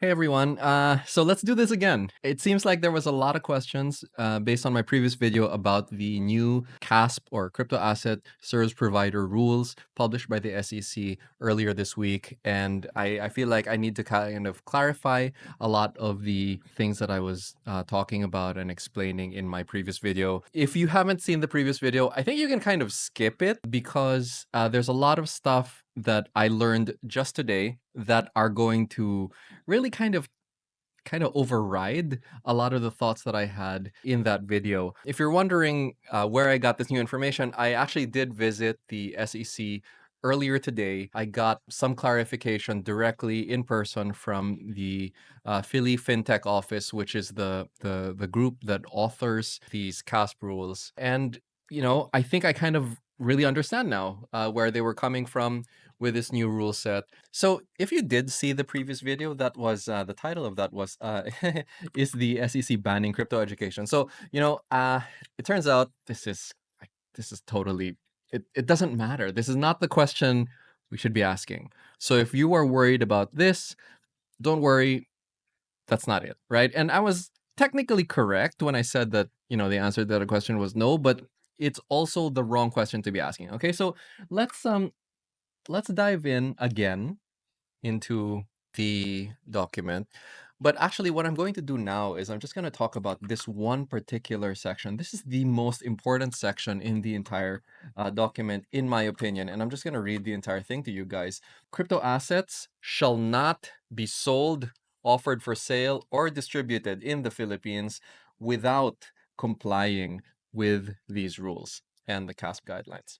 Hey everyone, so let's do this again. It seems like there was a lot of questions based on my previous video about the new CASP or Crypto Asset Service Provider rules published by the SEC earlier this week. And I feel like I need to kind of clarify a lot of the things that I was talking about and explaining in my previous video. If you haven't seen the previous video, I think you can kind of skip it because there's a lot of stuff that I learned just today that are going to really kind of override a lot of the thoughts that I had in that video. If you're wondering where I got this new information, I actually did visit the SEC earlier today. I got some clarification directly in person from the Philly FinTech office, which is the group that authors these CASP rules. And I think I kind of really understand now where they were coming from with this new rule set. So if you did see the previous video, that was the title of that was is the SEC banning crypto education. So it turns out this is totally it doesn't matter. This is not the question we should be asking. So if you are worried about this, don't worry. That's not it, right? And I was technically correct when I said that the answer to that question was no, but it's also the wrong question to be asking. Okay, so let's dive in again into the document. But actually, what I'm going to do now is I'm just going to talk about this one particular section. This is the most important section in the entire document, in my opinion. And I'm just going to read the entire thing to you guys. Crypto assets shall not be sold, offered for sale, or distributed in the Philippines without complying with these rules and the CASP guidelines.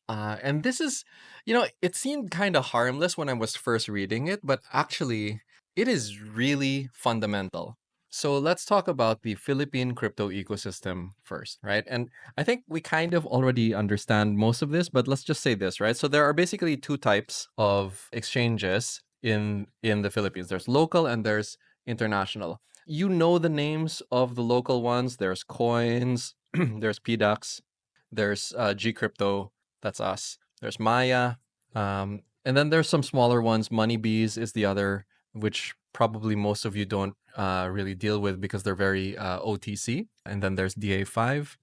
And this is, it seemed kind of harmless when I was first reading it, but actually, it is really fundamental. So let's talk about the Philippine crypto ecosystem first, right? And I think we kind of already understand most of this, but let's just say this, right? So there are basically two types of exchanges in the Philippines. There's local and there's international. You know the names of the local ones. There's Coins, there's PDAX, there's G that's us. There's Maya. And then there's some smaller ones. Moneybees is the other, which probably most of you don't really deal with because they're very OTC. And then there's DA5.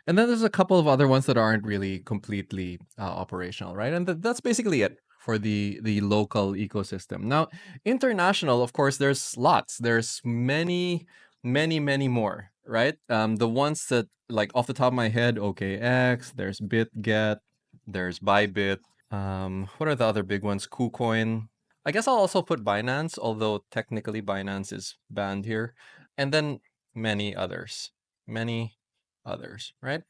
And then there's a couple of other ones that aren't really completely operational, right? And that's basically it for the local ecosystem. Now, international, of course, there's lots. There's many, many, many more, right? The ones that, like off the top of my head, OKX, there's BitGet, there's Bybit. What are the other big ones? KuCoin. I guess I'll also put Binance, although technically Binance is banned here. And then many others. Many others, right?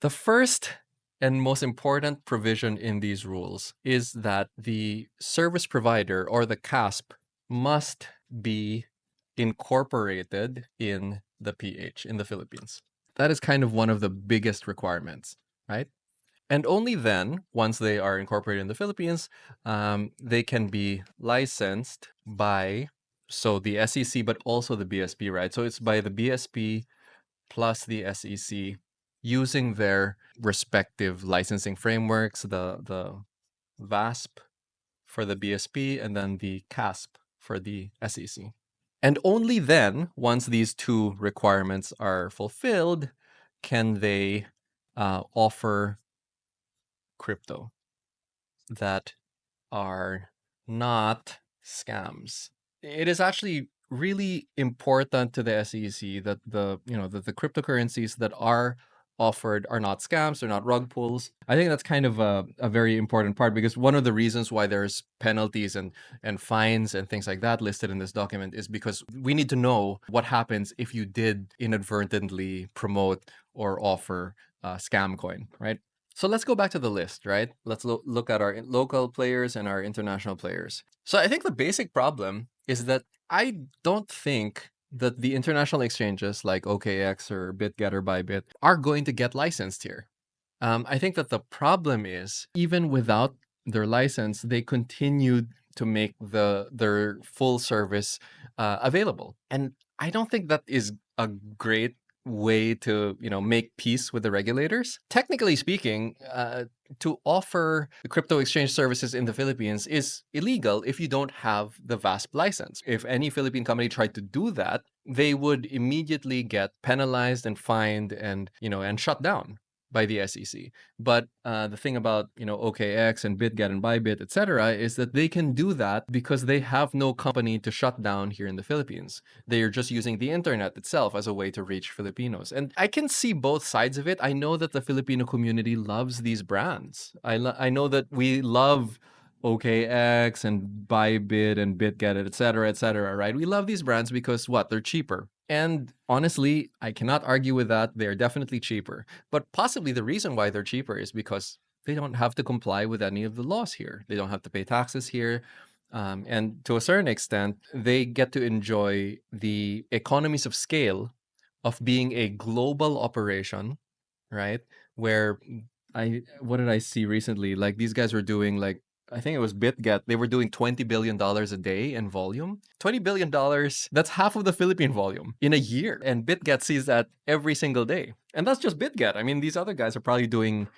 The first and most important provision in these rules is that the service provider or the CASP must be incorporated in the PH in the Philippines. That is kind of one of the biggest requirements, right? And only then, once they are incorporated in the Philippines, they can be licensed by the SEC, but also the BSP, right? So it's by the BSP plus the SEC using their respective licensing frameworks, the VASP for the BSP and then the CASP for the SEC. And only then, once these two requirements are fulfilled, can they offer crypto that are not scams. It is actually really important to the SEC that the cryptocurrencies that are offered are not scams, they're not rug pulls. I think that's kind of a very important part because one of the reasons why there's penalties and fines and things like that listed in this document is because we need to know what happens if you did inadvertently promote or offer scam coin, right? So let's go back to the list, right? Let's look at our local players and our international players. So I think the basic problem is that I don't think that the international exchanges like OKX or BitGet or Bybit are going to get licensed here. I think that the problem is even without their license, they continued to make their full service available, and I don't think that is a great way to, make peace with the regulators. Technically speaking, to offer crypto exchange services in the Philippines is illegal if you don't have the VASP license. If any Philippine company tried to do that, they would immediately get penalized and fined and shut down by the SEC. But the thing about OKX and BitGet and Bybit, etc., is that they can do that because they have no company to shut down here in the Philippines. They are just using the internet itself as a way to reach Filipinos. And I can see both sides of it. I know that the Filipino community loves these brands. I know that we love OKX and Bybit and BitGet, et cetera, right? We love these brands because what? They're cheaper. And honestly, I cannot argue with that. They're definitely cheaper. But possibly the reason why they're cheaper is because they don't have to comply with any of the laws here. They don't have to pay taxes here. And to a certain extent, they get to enjoy the economies of scale of being a global operation, right? Where what did I see recently? Like these guys were doing like, I think it was BitGet. They were doing $20 billion a day in volume. $20 billion, that's half of the Philippine volume in a year. And BitGet sees that every single day. And that's just BitGet. I mean, these other guys are probably doing,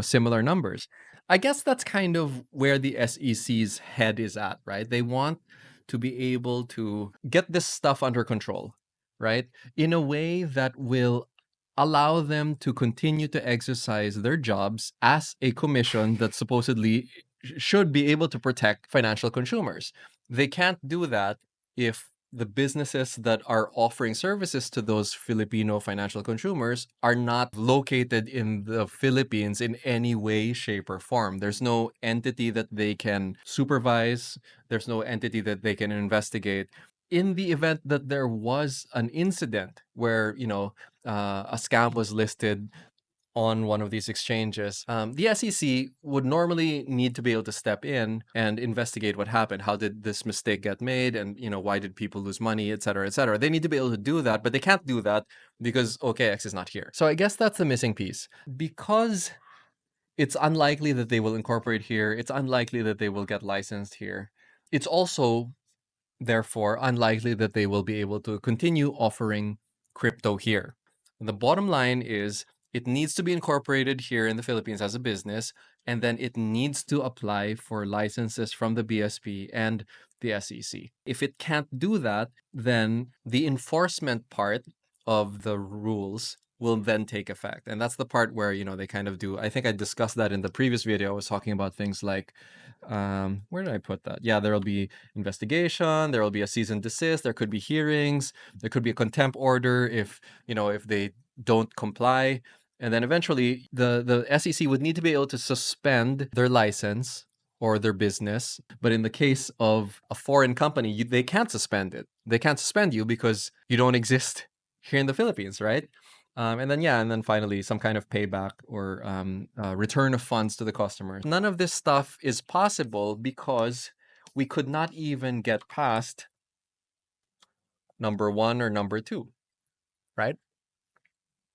similar numbers. I guess that's kind of where the SEC's head is at, right? They want to be able to get this stuff under control, right? In a way that will allow them to continue to exercise their jobs as a commission that supposedly should be able to protect financial consumers. They can't do that if the businesses that are offering services to those Filipino financial consumers are not located in the Philippines in any way, shape, or form. There's no entity that they can supervise, there's no entity that they can investigate. In the event that there was an incident where, a scam was listed on one of these exchanges, the SEC would normally need to be able to step in and investigate what happened. How did this mistake get made? And, why did people lose money, et cetera, et cetera. They need to be able to do that, but they can't do that because OKX is not here. So I guess that's the missing piece. Because it's unlikely that they will incorporate here, it's unlikely that they will get licensed here. It's also therefore unlikely that they will be able to continue offering crypto here. The bottom line is it needs to be incorporated here in the Philippines as a business, and then it needs to apply for licenses from the BSP and the SEC. If it can't do that, then the enforcement part of the rules will then take effect. And that's the part where, they kind of do. I think I discussed that in the previous video. I was talking about things like, where did I put that? Yeah, there will be investigation, there will be a cease and desist, there could be hearings, there could be a contempt order if they don't comply. And then eventually the SEC would need to be able to suspend their license or their business. But in the case of a foreign company, they can't suspend it. They can't suspend you because you don't exist here in the Philippines, right? And then finally some kind of payback or return of funds to the customers. None of this stuff is possible because we could not even get past number 1 or number 2, right?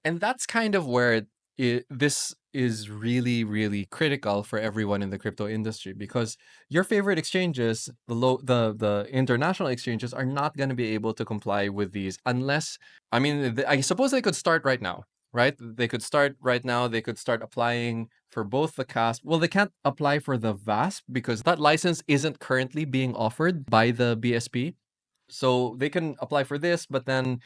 And that's kind of where this is really, really critical for everyone in the crypto industry, because your favorite exchanges, the international exchanges, are not going to be able to comply with these unless, I suppose they could start right now, right? They could start right now. They could start applying for both the CASP. Well, they can't apply for the VASP because that license isn't currently being offered by the BSP. So they can apply for this, but then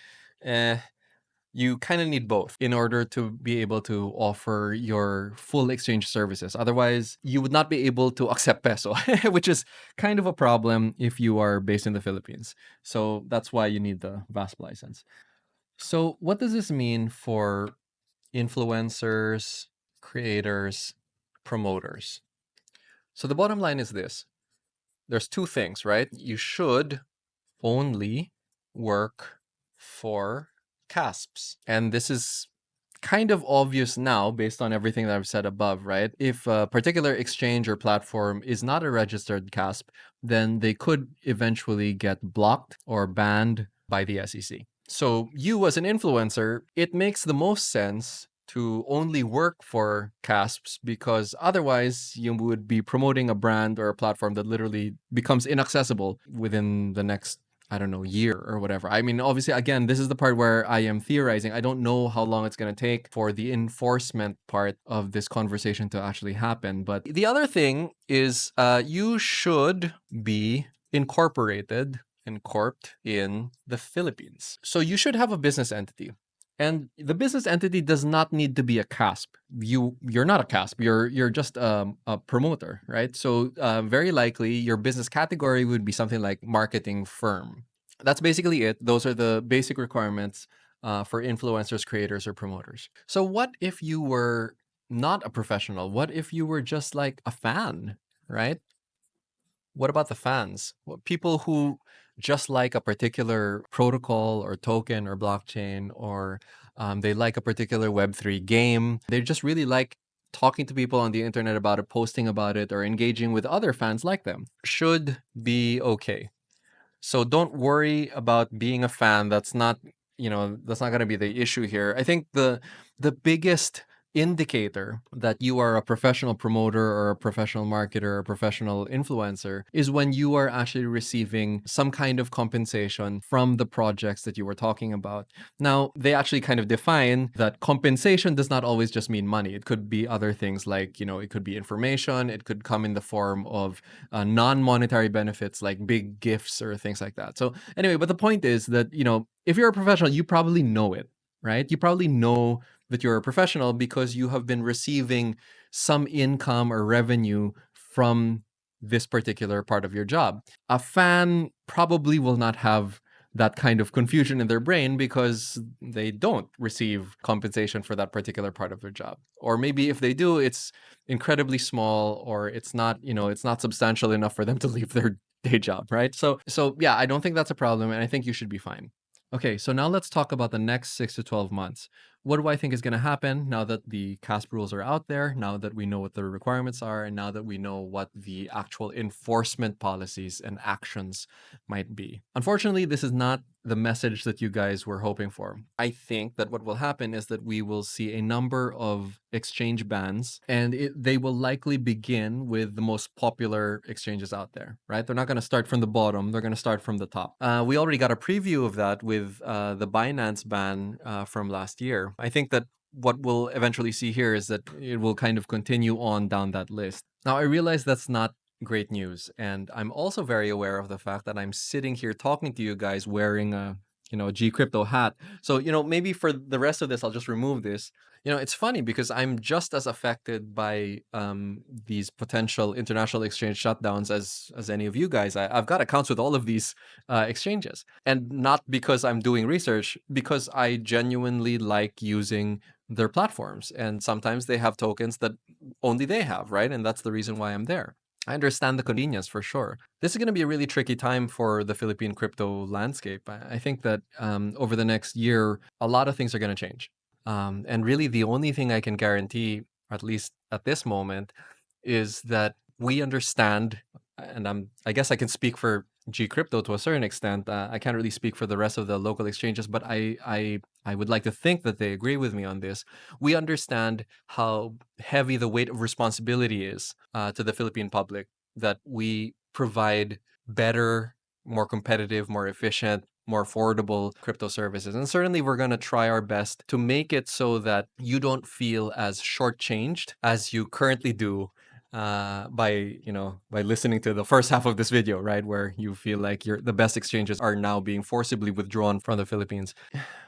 you kind of need both in order to be able to offer your full exchange services. Otherwise, you would not be able to accept peso, which is kind of a problem if you are based in the Philippines. So that's why you need the VASP license. So what does this mean for influencers, creators, promoters? So the bottom line is this. There's two things, right? You should only work for CASPs. And this is kind of obvious now based on everything that I've said above, right? If a particular exchange or platform is not a registered CASP, then they could eventually get blocked or banned by the SEC. So you as an influencer, it makes the most sense to only work for CASPs because otherwise you would be promoting a brand or a platform that literally becomes inaccessible within the next I don't know, year or whatever. I mean, obviously, again, this is the part where I am theorizing. I don't know how long it's going to take for the enforcement part of this conversation to actually happen. But the other thing is you should be incorporated in the Philippines. So you should have a business entity. And the business entity does not need to be a CASP. You're not a CASP. You're just a promoter, right? So very likely your business category would be something like marketing firm. That's basically it. Those are the basic requirements for influencers, creators, or promoters. So what if you were not a professional? What if you were just like a fan, right? What about the fans? People who just like a particular protocol or token or blockchain, or they like a particular Web3 game. They just really like talking to people on the internet about it, posting about it, or engaging with other fans like them. Should be okay. So don't worry about being a fan. That's not, that's not going to be the issue here. I think the biggest indicator that you are a professional promoter or a professional marketer or a professional influencer is when you are actually receiving some kind of compensation from the projects that you were talking about. Now, they actually kind of define that compensation does not always just mean money. It could be other things like, it could be information. It could come in the form of non-monetary benefits like big gifts or things like that. So anyway, but the point is that, if you're a professional, you probably know it, right? You probably know that you're a professional because you have been receiving some income or revenue from this particular part of your job. A fan probably will not have that kind of confusion in their brain because they don't receive compensation for that particular part of their job. Or maybe if they do, it's incredibly small, or it's not, it's not substantial enough for them to leave their day job, right? So yeah, I don't think that's a problem, and I think you should be fine. Okay, so now let's talk about the next 6 to 12 months. What do I think is going to happen now that the CASP rules are out there, now that we know what the requirements are, and now that we know what the actual enforcement policies and actions might be? Unfortunately, this is not the message that you guys were hoping for. I think that what will happen is that we will see a number of exchange bans, and they will likely begin with the most popular exchanges out there, right? They're not going to start from the bottom, they're going to start from the top. We already got a preview of that with the Binance ban from last year. I think that what we'll eventually see here is that it will kind of continue on down that list. Now, I realize that's not great news, and I'm also very aware of the fact that I'm sitting here talking to you guys wearing a G crypto hat. So maybe for the rest of this I'll just remove this. It's funny because I'm just as affected by these potential international exchange shutdowns as any of you guys. I've got accounts with all of these exchanges, and not because I'm doing research, because I genuinely like using their platforms, and sometimes they have tokens that only they have, right? And that's the reason why I'm there. I understand the convenience for sure. This is going to be a really tricky time for the Philippine crypto landscape. I think that over the next year, a lot of things are going to change. And really, the only thing I can guarantee, at least at this moment, is that we understand, and I guess I can speak for G Crypto to a certain extent. I can't really speak for the rest of the local exchanges, but I would like to think that they agree with me on this. We understand how heavy the weight of responsibility is to the Philippine public, that we provide better, more competitive, more efficient, more affordable crypto services. And certainly we're going to try our best to make it so that you don't feel as shortchanged as you currently do by listening to the first half of this video, right, where you feel like the best exchanges are now being forcibly withdrawn from the Philippines.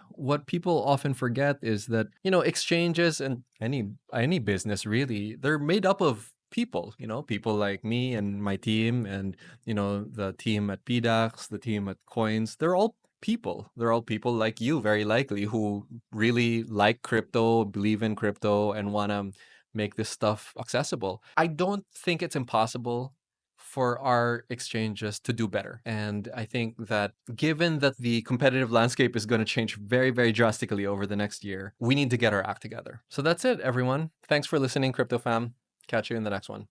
What people often forget is that exchanges and any business really, they're made up of people, people like me and my team, and the team at PDAX, the team at Coins. They're all people. They're all people like you, very likely, who really like crypto, believe in crypto, and want to make this stuff accessible. I don't think it's impossible for our exchanges to do better. And I think that given that the competitive landscape is going to change very, very drastically over the next year, we need to get our act together. So that's it, everyone. Thanks for listening, Crypto Fam. Catch you in the next one.